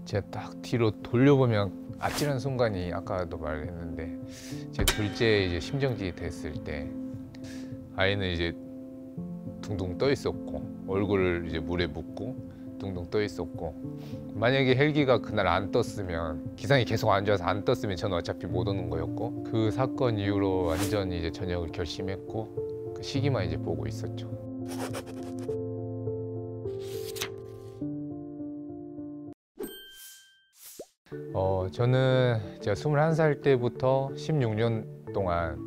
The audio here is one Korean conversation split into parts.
제가 딱 뒤로 돌려보면 아찔한 순간이 아까도 말했는데 제 둘째 이제 심정지 됐을 때 아이는 이제 둥둥 떠 있었고 얼굴을 이제 물에 묻고 둥둥 떠 있었고 만약에 헬기가 그날 안 떴으면 기상이 계속 안 좋아서 안 떴으면 저는 어차피 못 오는 거였고 그 사건 이후로 완전히 이제 전역을 결심했고 그 시기만 이제 보고 있었죠. 저는 제가 21살 때부터 16년 동안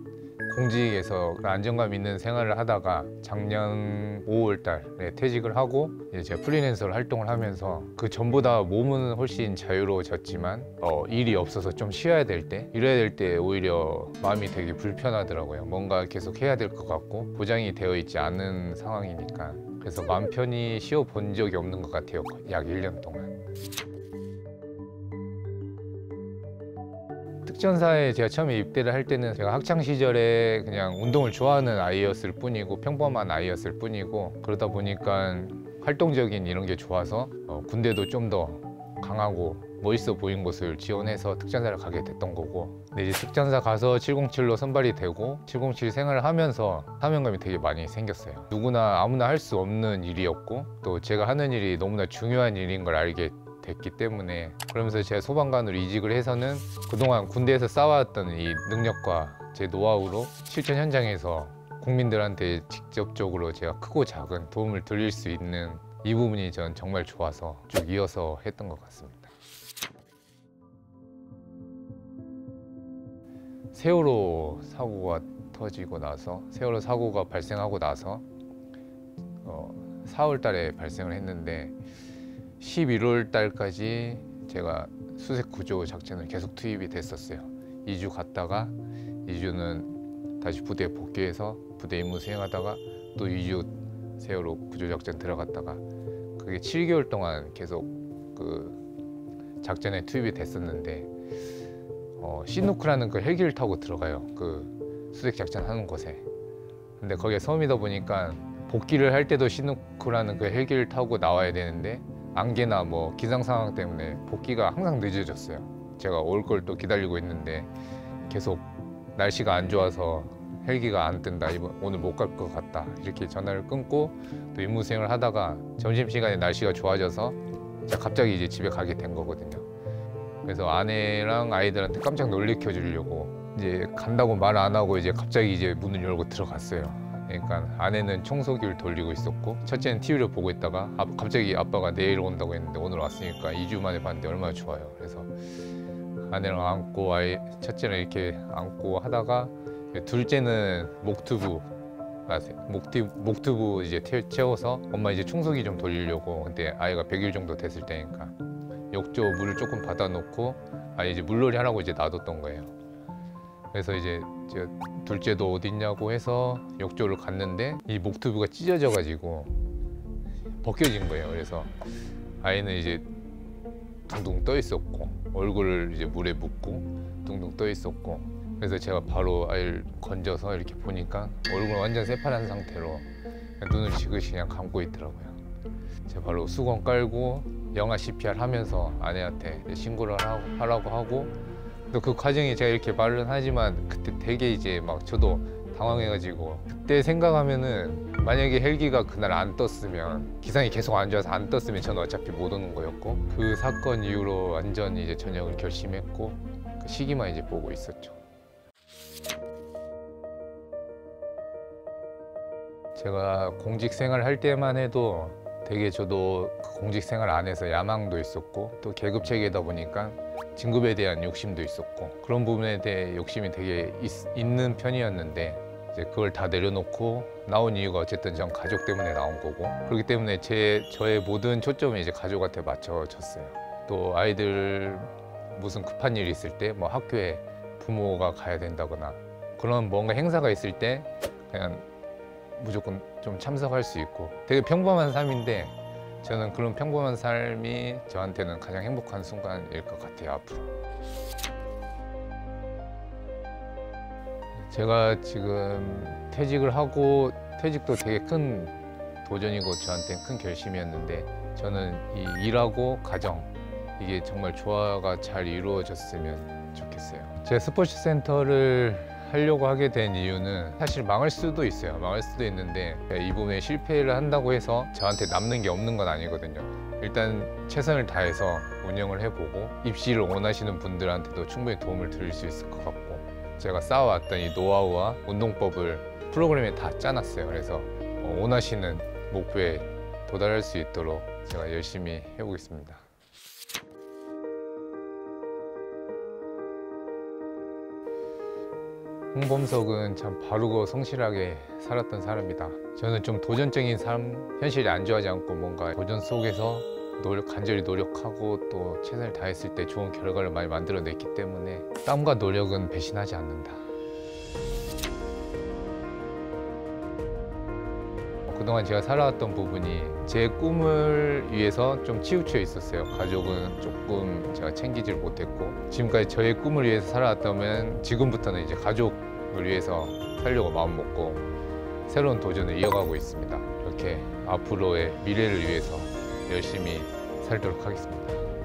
공직에서 안정감 있는 생활을 하다가 작년 5월 달에 퇴직을 하고 이제 제가 프리랜서로 활동을 하면서 그 전보다 몸은 훨씬 자유로워졌지만 일이 없어서 좀 쉬어야 될 때, 이래야 될 때 오히려 마음이 되게 불편하더라고요. 뭔가 계속 해야 될 것 같고 보장이 되어 있지 않은 상황이니까. 그래서 마음 편히 쉬어 본 적이 없는 것 같아요. 약 1년 동안. 특전사에 제가 처음에 입대를 할 때는 제가 학창 시절에 그냥 운동을 좋아하는 아이였을 뿐이고 평범한 아이였을 뿐이고 그러다 보니까 활동적인 이런 게 좋아서 군대도 좀 더 강하고 멋있어 보인 곳을 지원해서 특전사를 가게 됐던 거고 근데 이제 특전사 가서 707로 선발이 되고 707 생활을 하면서 사명감이 되게 많이 생겼어요. 누구나 아무나 할 수 없는 일이었고 또 제가 하는 일이 너무나 중요한 일인 걸 알게 됐기 때문에 그러면서 제가 소방관으로 이직을 해서는 그동안 군대에서 쌓아왔던 이 능력과 제 노하우로 실전 현장에서 국민들한테 직접적으로 제가 크고 작은 도움을 드릴 수 있는 이 부분이 전 정말 좋아서 쭉 이어서 했던 것 같습니다. 세월호 사고가 터지고 나서 세월호 사고가 발생하고 나서 4월 달에 발생을 했는데 11월 달까지 제가 수색 구조 작전을 계속 투입이 됐었어요. 2주 갔다가 2주는 다시 부대에 복귀해서 부대 임무 수행하다가 또 2주 세월호 구조 작전 들어갔다가 그게 7개월 동안 계속 그 작전에 투입이 됐었는데 시누크라는 그 헬기를 타고 들어가요. 그 수색 작전 하는 곳에. 근데 거기에 섬이다 보니까 복귀를 할 때도 시누크라는 그 헬기를 타고 나와야 되는데 안개나 뭐 기상 상황 때문에 복귀가 항상 늦어졌어요. 제가 올 걸 또 기다리고 있는데 계속 날씨가 안 좋아서 헬기가 안 뜬다, 오늘 못 갈 것 같다 이렇게 전화를 끊고 또 임무 수행을 하다가 점심시간에 날씨가 좋아져서 제가 갑자기 이제 집에 가게 된 거거든요. 그래서 아내랑 아이들한테 깜짝 놀래켜 주려고 이제 간다고 말 안 하고 이제 갑자기 이제 문을 열고 들어갔어요. 그러니까 아내는 청소기를 돌리고 있었고 첫째는 TV를 보고 있다가 갑자기 아빠가 내일 온다고 했는데 오늘 왔으니까 2주 만에 봤는데 얼마나 좋아요. 그래서 아내랑 안고 첫째는 이렇게 안고 하다가 둘째는 목튜브 이제 채워서 엄마 이제 청소기 좀 돌리려고 근데 아이가 100일 정도 됐을 때니까 욕조 물을 조금 받아놓고 아이 이제 물놀이 하라고 이제 놔뒀던 거예요. 그래서 이제 제가 둘째도 어디 있냐고 해서 욕조를 갔는데 이 목튜브가 찢어져 가지고 벗겨진 거예요. 그래서 아이는 이제 둥둥 떠 있었고 얼굴을 이제 물에 묻고 둥둥 떠 있었고 그래서 제가 바로 아이를 건져서 이렇게 보니까 얼굴은 완전 새파란 상태로 눈을 지그시 그냥 감고 있더라고요. 제가 바로 수건 깔고 영아 CPR 하면서 아내한테 신고를 하라고 하고 또 그 과정이 제가 이렇게 말은 하지만 그때 되게 이제 막 저도 당황해가지고 그때 생각하면은 만약에 헬기가 그날 안 떴으면 기상이 계속 안 좋아서 안 떴으면 저는 어차피 못 오는 거였고 그 사건 이후로 완전히 이제 전역을 결심했고 그 시기만 이제 보고 있었죠. 제가 공직 생활 할 때만 해도 되게 저도 그 공직 생활 안에서 야망도 있었고 또 계급 체계다 보니까 진급에 대한 욕심도 있었고 그런 부분에 대해 욕심이 되게 있는 편이었는데 이제 그걸 다 내려놓고 나온 이유가 어쨌든 전 가족 때문에 나온 거고 그렇기 때문에 저의 모든 초점이 이제 가족한테 맞춰졌어요. 또 아이들 무슨 급한 일이 있을 때 뭐 학교에 부모가 가야 된다거나 그런 뭔가 행사가 있을 때 그냥 무조건 좀 참석할 수 있고 되게 평범한 삶인데 저는 그런 평범한 삶이 저한테는 가장 행복한 순간일 것 같아요. 앞으로 제가 지금 퇴직을 하고 퇴직도 되게 큰 도전이고 저한테는 큰 결심이었는데 저는 이 일하고 가정 이게 정말 조화가 잘 이루어졌으면 좋겠어요. 제가 스포츠 센터를 하려고 하게 된 이유는 사실 망할 수도 있어요. 망할 수도 있는데 이 부분에 실패를 한다고 해서 저한테 남는 게 없는 건 아니거든요. 일단 최선을 다해서 운영을 해보고 입시를 원하시는 분들한테도 충분히 도움을 드릴 수 있을 것 같고, 제가 쌓아왔던 이 노하우와 운동법을 프로그램에 다 짜놨어요. 그래서 원하시는 목표에 도달할 수 있도록 제가 열심히 해보겠습니다. 홍범석은 참 바르고 성실하게 살았던 사람이다. 저는 좀 도전적인 삶, 현실이 안주하지 않고 뭔가 도전 속에서 간절히 노력하고 또 최선을 다했을 때 좋은 결과를 많이 만들어냈기 때문에 땀과 노력은 배신하지 않는다. 그동안 제가 살아왔던 부분이 제 꿈을 위해서 좀 치우쳐 있었어요. 가족은 조금 제가 챙기질 못했고, 지금까지 저의 꿈을 위해서 살아왔다면 지금부터는 이제 가족을 위해서 살려고 마음먹고 새로운 도전을 이어가고 있습니다. 이렇게 앞으로의 미래를 위해서 열심히 살도록 하겠습니다.